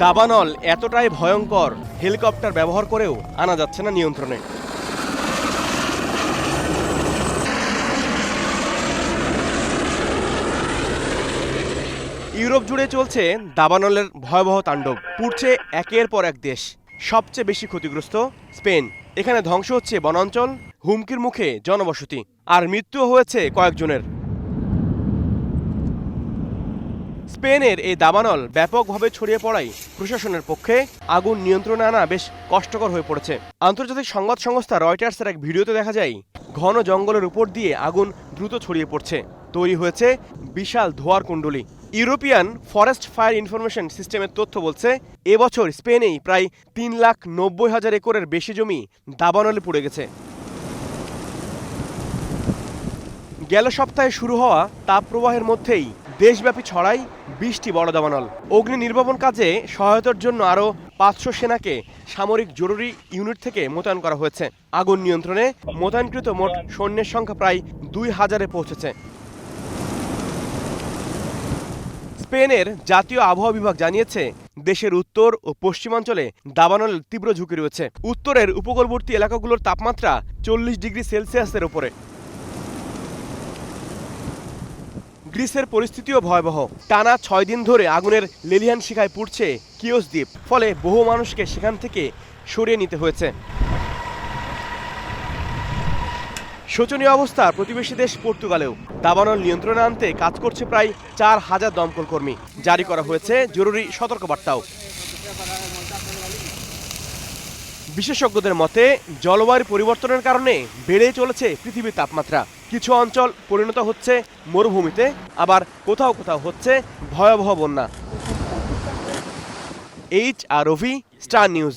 দাবানল এতটাই ভয়ঙ্কর, হেলিকপ্টার ব্যবহার করেও আনা যাচ্ছে না নিয়ন্ত্রণে। ইউরোপ জুড়ে চলছে দাবানলের ভয়াবহ তাণ্ডব। পুড়ছে একের পর এক দেশ। সবচেয়ে বেশি ক্ষতিগ্রস্ত স্পেন। এখানে ধ্বংস হচ্ছে বনাঞ্চল, হুমকির মুখে জনবসতি, আর মৃত্যুও হয়েছে কয়েকজনের। স্পেনের এই দাবানল ব্যাপকভাবে ছড়িয়ে পড়ায় প্রশাসনের পক্ষে আগুন নিয়ন্ত্রণে আনা বেশ কষ্টকর হয়ে পড়েছে। আন্তর্জাতিক সংবাদ সংস্থা রয়টার্সের এক ভিডিওতে দেখা যায় ঘন জঙ্গলের উপর দিয়ে আগুন দ্রুত ছড়িয়ে পড়ছে। তৈরি হয়েছে বিশাল ধোঁয়ার কুণ্ডলী। ইউরোপিয়ান ফরেস্ট ফায়ার ইনফরমেশন সিস্টেমের তথ্য বলছে, এবছর স্পেনেই প্রায় 3,90,000 একরের বেশি জমি দাবানলে পুড়ে গেছে। গেল সপ্তাহে শুরু হওয়া তাপপ্রবাহের মধ্যেই দেশব্যাপী ছড়ায় 20টি বড় দাবানল। অগ্নি নির্বাপন কাজে সহায়তার জন্য আরও 500 সেনাকে সামরিক জরুরি ইউনিট থেকে মোতায়েন করা হয়েছে। আগুন নিয়ন্ত্রণে মোতায়েনকৃত মোট সৈন্যের সংখ্যা প্রায় 2,000-এ পৌঁছেছে। স্পেনের জাতীয় আবহাওয়া বিভাগ জানিয়েছে, দেশের উত্তর ও পশ্চিমাঞ্চলে দাবানলের তীব্র ঝুঁকি রয়েছে। উত্তরের উপকূলবর্তী এলাকাগুলোর তাপমাত্রা 40 ডিগ্রি সেলসিয়াসের উপরে। গ্রিসের পরিস্থিতিও ভয়াবহ। টানা 6 দিন ধরে আগুনের লেলিহান শিখায় পুড়ছে কিওস দ্বীপ। ফলে বহু মানুষকে সেখান থেকে সরিয়ে নিতে হয়েছে। শোচনীয় অবস্থা প্রতিবেশী দেশ পর্তুগালেও। দাবানল নিয়ন্ত্রণে আনতে কাজ করছে প্রায় 4,000 দমকল কর্মী। জারি করা হয়েছে জরুরি সতর্কবার্তাও। বিশেষজ্ঞদের মতে, জলবায়ুর পরিবর্তনের কারণে বেড়ে চলেছে পৃথিবীর তাপমাত্রা। কিছু অঞ্চল পরিণত হচ্ছে মরুভূমিতে, আবার কোথাও কোথাও হচ্ছে ভয়াবহ বন্যা। HROV, star news.